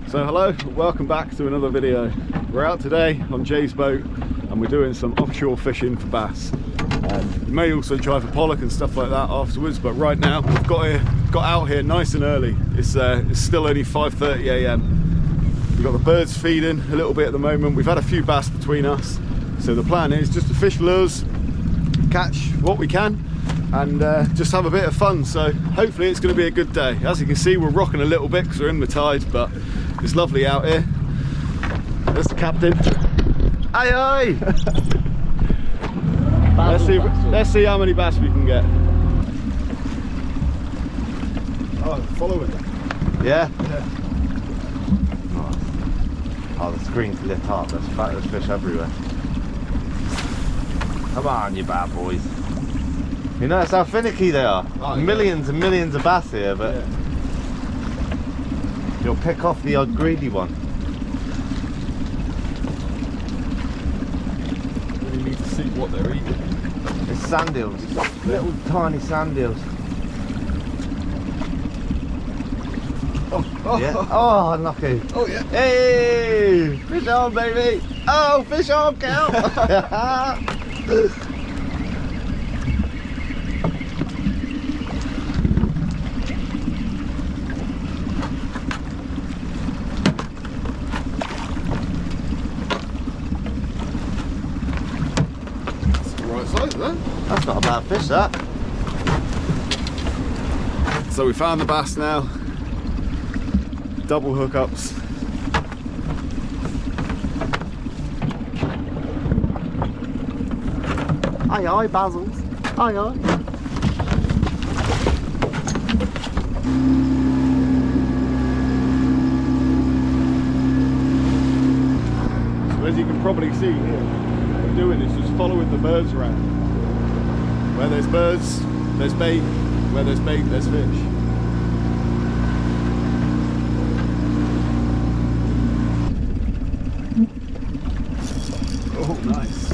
So hello, welcome back to another video. We're out today on Jay's boat and we're doing some offshore fishing for bass. We may also try for pollock and stuff like that afterwards, but right now we've got out here nice and early. It's still only 5:30 a.m. We've got the birds feeding a little bit at the moment. We've had a few bass between us, so the plan is just to fish lures, catch what we can, and just have a bit of fun. So hopefully it's going to be a good day. As you can see, we're rocking a little bit because we're in the tide, but it's lovely out here. There's the captain. Aye aye. Let's see how many bass we can get. Oh, follow it. Yeah? Yeah. Oh, the screen's lit up. There's fish everywhere. Come on, you bad boys. You notice how finicky they are? Oh, millions and millions of bass here, but yeah, you'll pick off the odd greedy one. We need to see what they're eating. It's sand eels, little tiny sand eels. Oh, yeah. Oh, unlucky. Oh yeah. Hey, fish on, baby. Oh, fish on, Cal. That's not a bad fish, that. So we found the bass now. Double hookups. Aye aye, Basil's. Aye aye. So as you can probably see here, what we're doing is just following the birds around. Where there's birds, there's bait. Where there's bait, there's fish. Oh, nice.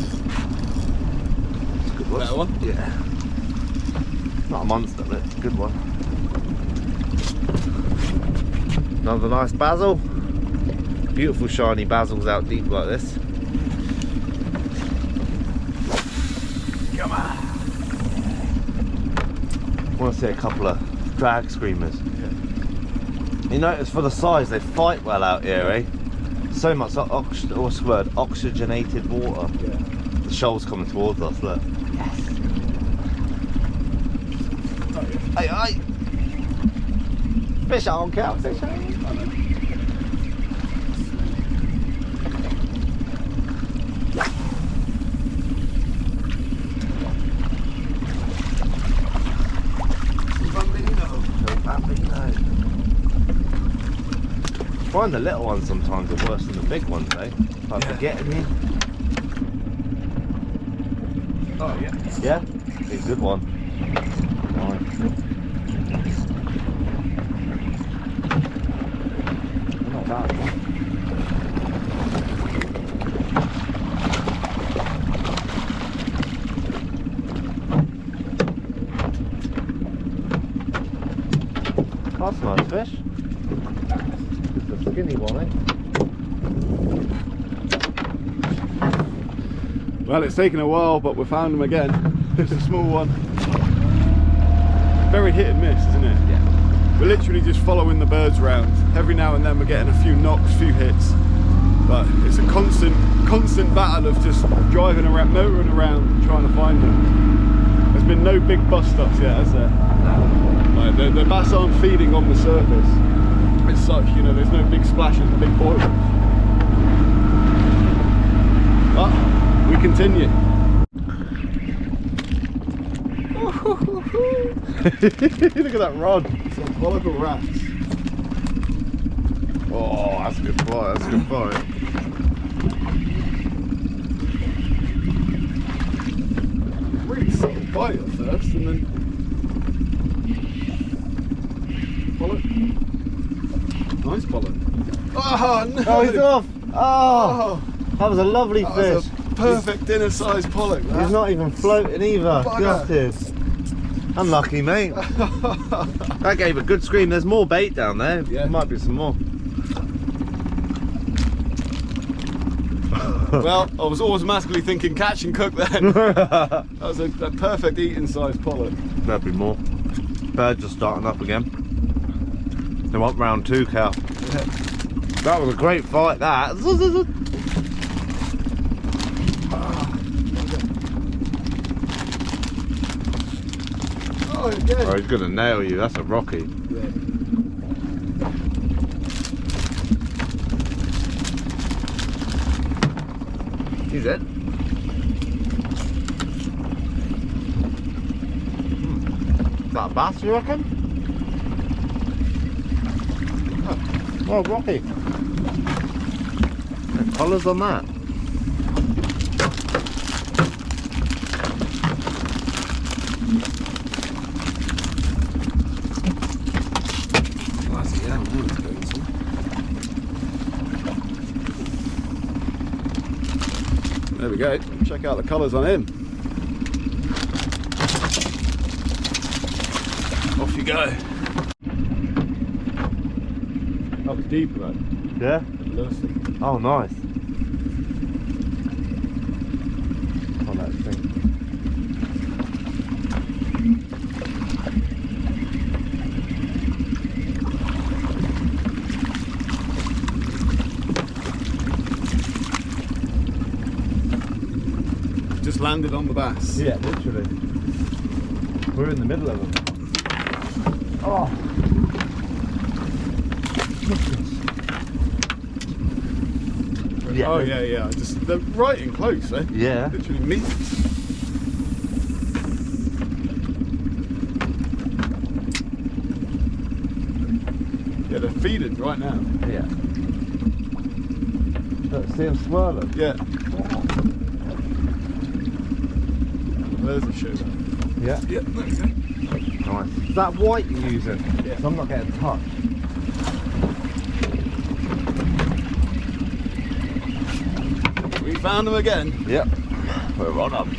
Good one. That one? Yeah. Not a monster, but it's a good one. Another nice basil. Beautiful shiny basils out deep like this. Come on. I want to see a couple of drag screamers. Yeah. You notice for the size they fight well out here, eh? So much what's the word? Oxygenated water. Yeah. The shoal's coming towards us, look. Yes. Oh, yeah. Aye aye. Fish on, Cal, fish on. I find the little ones sometimes are worse than the big ones, eh? Like forgetting you. Oh yeah. Yeah? It's a good one. Nice. Not bad. That's a nice fish. It's a skinny one, eh? Well, it's taken a while, but we found them again. Just a small one. Very hit and miss, isn't it? Yeah. We're literally just following the birds around. Every now and then we're getting a few knocks, few hits. But it's a constant battle of just driving around, motoring around, trying to find them. There's been no big bust ups yet, has there? No. Like, the bass aren't feeding on the surface as such, you know, there's no big splashes and big boils. But we continue. Look at that rod. It's a pollock or rats. Oh, that's a good fight, that's a good fight. Really subtle bite at first and then pollock. Nice pollock. Oh no! Oh, he's off! Oh, that was a lovely that fish. Was a perfect dinner sized pollock. He's not even floating either. Gutted. Unlucky, mate. That gave a good scream. There's more bait down there. Yeah. There might be some more. Well, I was automatically thinking catch and cook then. That was a perfect eating size pollock. There'll be more. Birds are starting up again. They want round 2, Cal. Yeah. That was a great fight, that. Oh, again. Oh, he's gonna nail you. That's a Rocky. Yeah. He's it. That a bass, you reckon? Oh, Rocky. The colours on that. Bloody hell, man, it's going some. There we go. Check out the colours on him. Off you go. That was deeper though. Yeah? Lucy. Oh, nice. Oh, that thing. Just landed on the bass. Yeah, literally. We're in the middle of them. Oh. Yeah. Oh yeah, yeah. Just they're right in close, eh? Yeah. Literally meters. Yeah, they're feeding right now. Yeah. Look, see them swirling? Yeah. There's a shooter. Yeah. Yeah, there we go. Nice. Is that white you're using? Yeah. So I'm not getting touched. We found them again. Yep. We're on them.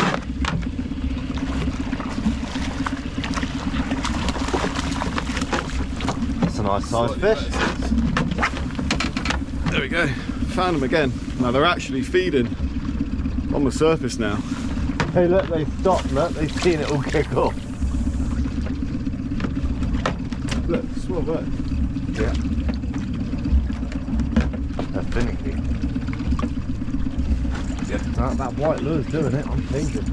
That's a nice size Slightly fish. better. There we go. Found them again. Now they're actually feeding on the surface now. Hey, look, they stopped. Look, they've seen it all kick off. Look, swell there. Yeah. They're finicky. Yeah. That white lure's doing it, I'm thinking.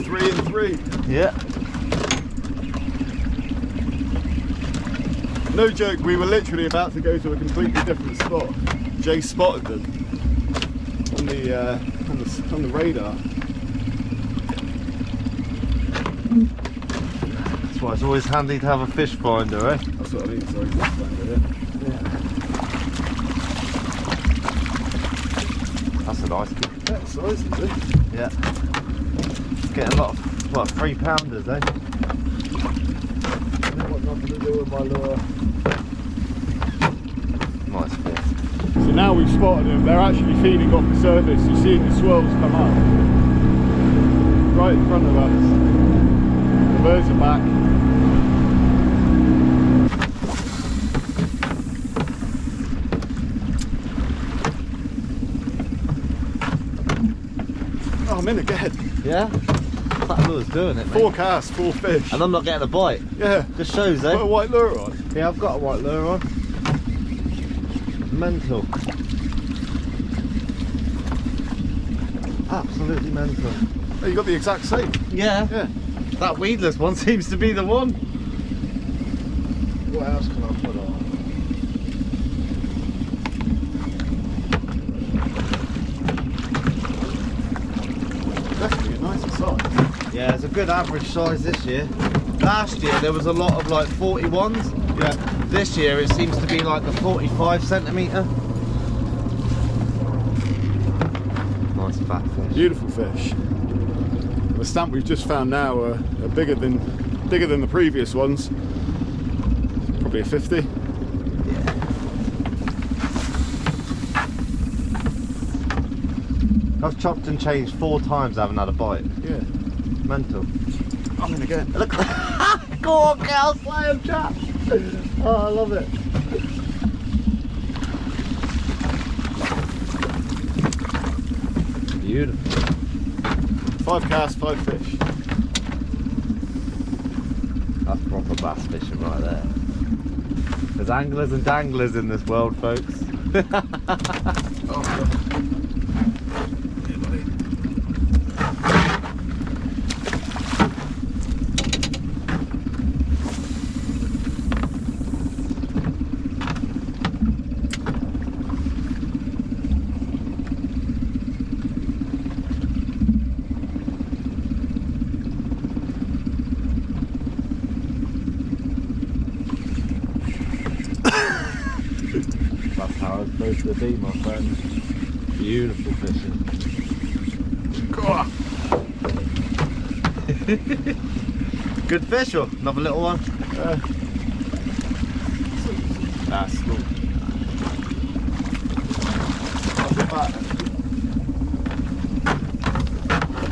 3 and 3. Yeah. No joke, we were literally about to go to a completely different spot. Jay spotted them on the radar. That's why it's always handy to have a fish finder, eh? That's what I mean, sorry, fish finder, yeah. That's a nice one. That size, is it? Yeah. Getting a lot of, what, 3-pounders, eh? Not got nothing to do with my lure. Nice fish. So now we've spotted them, they're actually feeding off the surface. You're seeing the swirls come up. Right in front of us. The birds are back. Oh, I'm in again. Yeah? That lure's doing it, mate. 4 casts, 4 fish. And I'm not getting a bite. Yeah. Just shows, eh? Put a white lure on. Yeah, I've got a white lure on. Mental. Absolutely mental. Oh, you got the exact same. Yeah. Yeah. That weedless one seems to be the one. What else can I put on? Definitely a nicer size. Yeah, it's a good average size this year. Last year there was a lot of like 41s. Yeah. This year it seems to be like the 45cm. Nice fat fish. Beautiful fish. The stamp we've just found now are bigger than the previous ones. Probably a 50. Yeah. I've chopped and changed 4 times, I haven't had a bite. Yeah. Mental. I'm in again. Look. Go on, Cal, slay him, chap. Oh, I love it. Beautiful. 5 casts, 5 fish. That's proper bass fishing right there. There's anglers and danglers in this world, folks. Oh, That's how it's supposed to be, my friend. Beautiful fishing. Good fish or another little one? That's cool.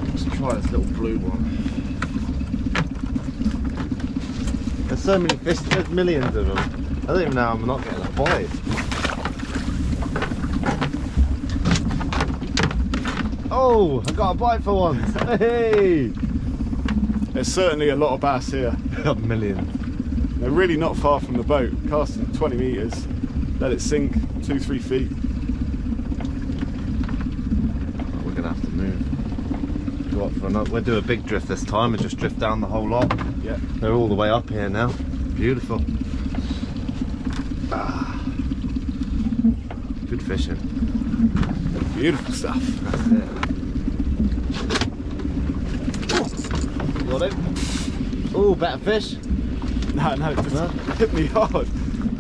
Let's try this little blue one. There's so many fish, there's millions of them. I don't even know how I'm not getting a bite. Oh, I got a bite for once. Hey! There's certainly a lot of bass here. Millions. They're really not far from the boat. Casting 20 metres, let it sink 2-3 feet. Oh, we're gonna have to move. Go up for another. We'll do a big drift this time and just drift down the whole lot. Yeah. They're all the way up here now. Beautiful. Ah. Good fishing. Beautiful stuff. That's it. Got it. Oh, better fish. No, it just hit me hard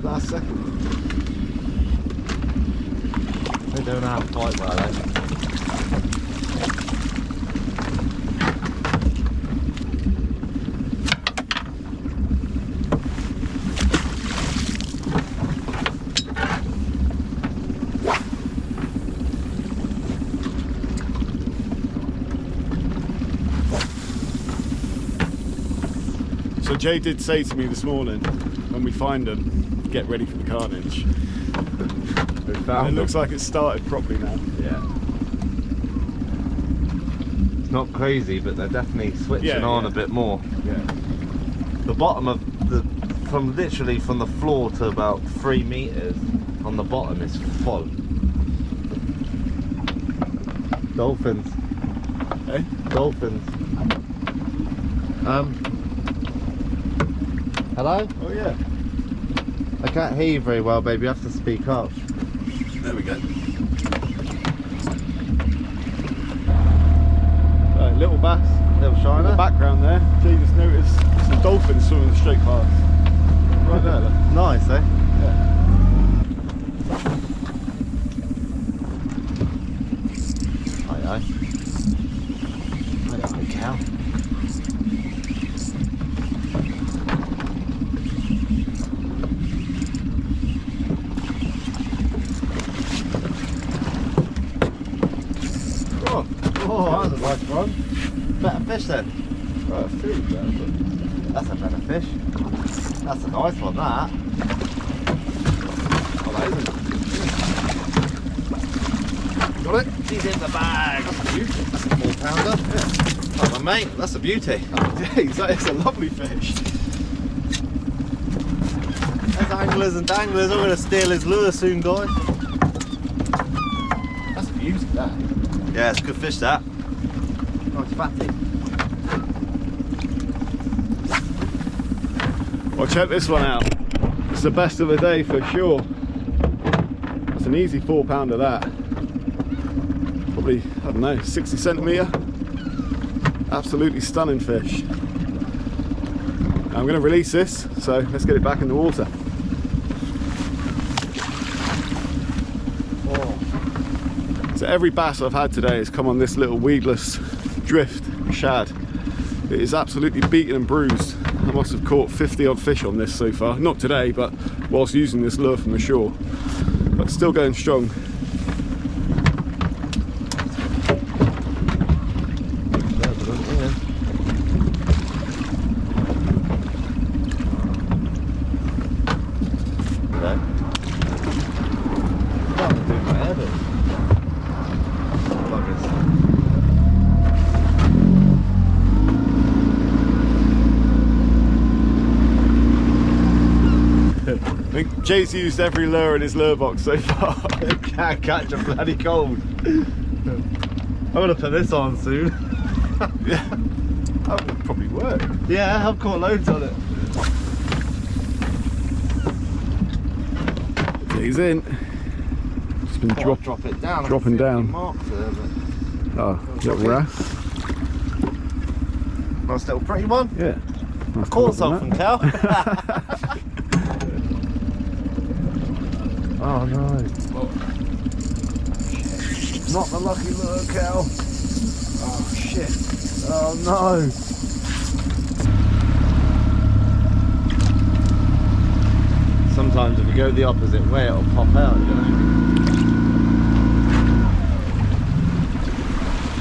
last second. They don't know how to fight well, eh? So Jay did say to me this morning, when we find them, get ready for the carnage. We found It looks like it's started properly now. Yeah. It's not crazy, but they're definitely switching on a bit more. Yeah. The bottom of the, literally from the floor to about 3 meters on the bottom is full. Dolphins. Eh? Dolphins. Hello? Oh yeah. I can't hear you very well, baby. You have to speak up. There we go. Right, little bass. Little In shiner. the background there, Jay just noticed some dolphins swimming straight past. Right there, look. Nice, eh? Yeah. Aye, aye. Aye, aye, cow. Oh, that was a nice one. Better fish then. Right, food there, but That's a better fish. That's a nice one, that. Oh, that isn't. got it? She's in the bag. That's a beauty. That's a 4-pounder. Yeah. Oh, my mate, that's a beauty. Jeez, that is a lovely fish. There's anglers and danglers. I'm going to steal his lure soon, guys. That's a beauty, that. Yeah, it's a good fish, that. Nice fatty. Well, check this one out. It's the best of the day for sure. That's an easy 4-pounder, that. Probably, I don't know, 60 centimetre. Absolutely stunning fish. I'm going to release this, so let's get it back in the water. So every bass I've had today has come on this little weedless drift shad. It is absolutely beaten and bruised. I must have caught 50 odd fish on this so far. Not today, but whilst using this lure from the shore. But still going strong. Jay's used every lure in his lure box so far. Can't catch a bloody cold. I'm gonna put this on soon. Yeah, that would probably work. Yeah, I've caught loads on it. Jay's in. Just been Drop it down. dropping down. Marked there, but Oh, little wrasse. nice little pretty one. Yeah. Nice Caught colour on something, Cal. Oh no. Not the lucky lure, Cal. Oh shit. Oh no. Sometimes if you go the opposite way, it'll pop out, you know.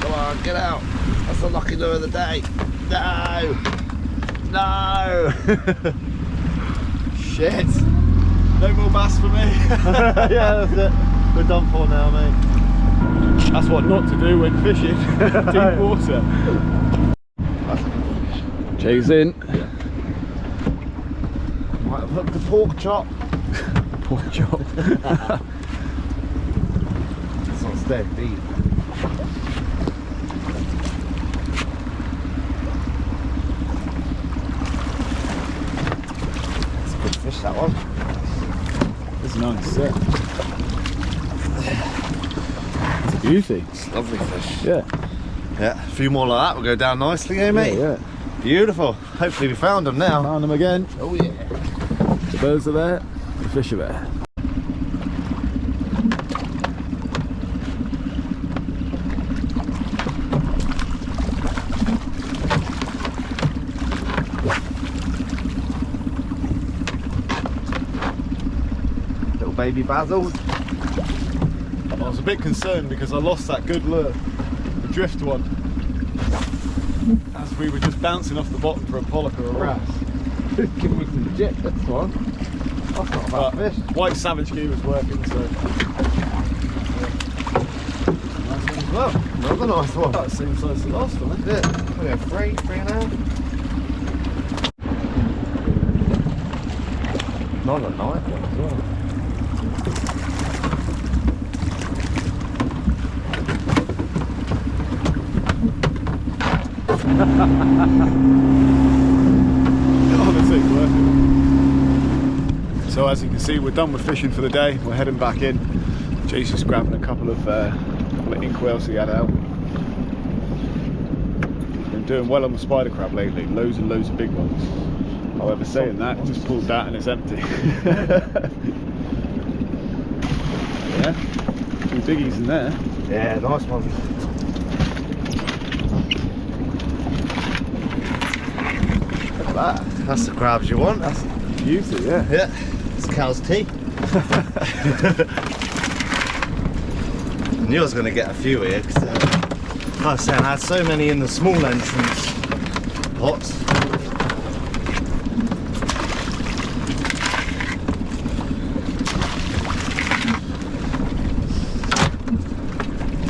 Come on, get out. That's the lucky lure of the day. No. No. Shit. No more bass for me. Yeah, that's it. We're done for now, mate. That's what not to do when fishing. Deep water. Jay's in. Might have hooked the pork chop. Pork chop. This one's dead deep. That's a good fish, that one. It's nice, yeah. It's a beauty. It's a lovely fish. Yeah. Yeah, a few more like that will go down nicely, eh, mate? Yeah. Beautiful. Hopefully we found them now. Found them again. Oh yeah. The birds are there. The fish are there. Little baby basil. I was a bit concerned because I lost that good lure, the drift one, as we were just bouncing off the bottom for a pollock or a wrasse. Give me some jip, this one. That's not a But bad fish. white savage key was working, so Nice one as well. Another nice one. that seems size as the last one, isn't it? Yeah. We have three and a half. Not a nice one as well. Honestly, it's working. So as you can see, we're done with fishing for the day. We're heading back in. Jay's just grabbing a couple of ink whales he had out. Been doing well on the spider crab lately. Loads and loads of big ones. However, saying that, just pulled that and it's empty. Yeah, 2 biggies in there. Yeah, nice one. Look at that. That's the crabs you want. That's Beauty, yeah. yeah. It's cow's tea. Knew I was going to get a few here because I was saying I had so many in the small entrance pots.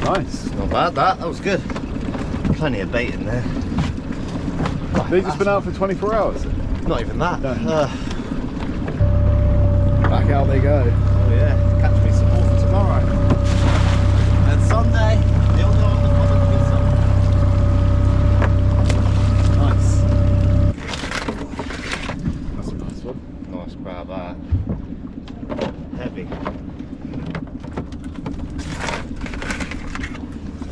Nice. Not bad, that was good. Plenty of bait in there. They've just been out for 24 hours. Not even that. No. Back out they go. Oh yeah, catch me some more for tomorrow. And Sunday, they'll go on the common pizza. Nice. That's a nice one. Nice crab, heavy.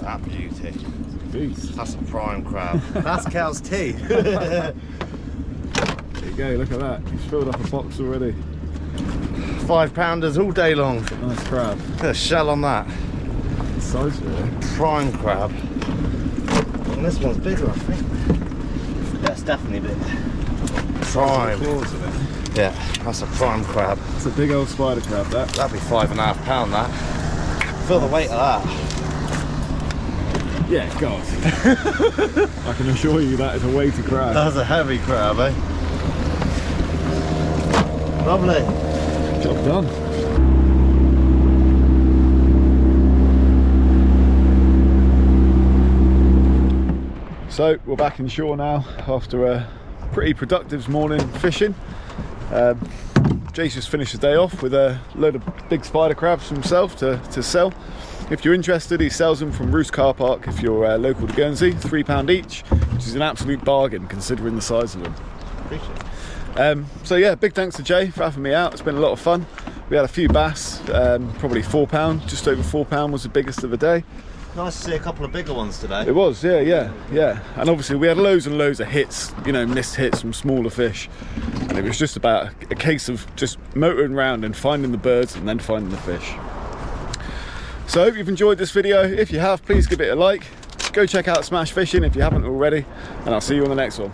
That beauty. Beast. That's a prime crab. That's cow's tea. There you go, look at that. He's filled up a box already. 5-pounders all day long. Nice crab. Look at the shell on that. The size really. Prime crab. And this one's bigger, I think. That's definitely big. Prime. Claws in it. Yeah, that's a prime crab. It's a big old spider crab, that. That'd be £5.5 that. Feel the weight of that. Yeah, God. I can assure you that is a weighty crab. That's a heavy crab, eh? Lovely. Job done. So we're back inshore now after a pretty productive morning fishing. Jay's just finished the day off with a load of big spider crabs for himself to sell. If you're interested, he sells them from Roost car park if you're local to Guernsey, £3 each, which is an absolute bargain considering the size of them. Appreciate it. So yeah, big thanks to Jay for having me out. It's been a lot of fun. We had a few bass, probably £4, just over £4 was the biggest of the day. Nice to see a couple of bigger ones today. It was, yeah. And obviously we had loads and loads of hits, you know, missed hits from smaller fish. And it was just about a case of just motoring around and finding the birds and then finding the fish. So I hope you've enjoyed this video. If you have, please give it a like. Go check out Smash Fishing if you haven't already, and I'll see you on the next one.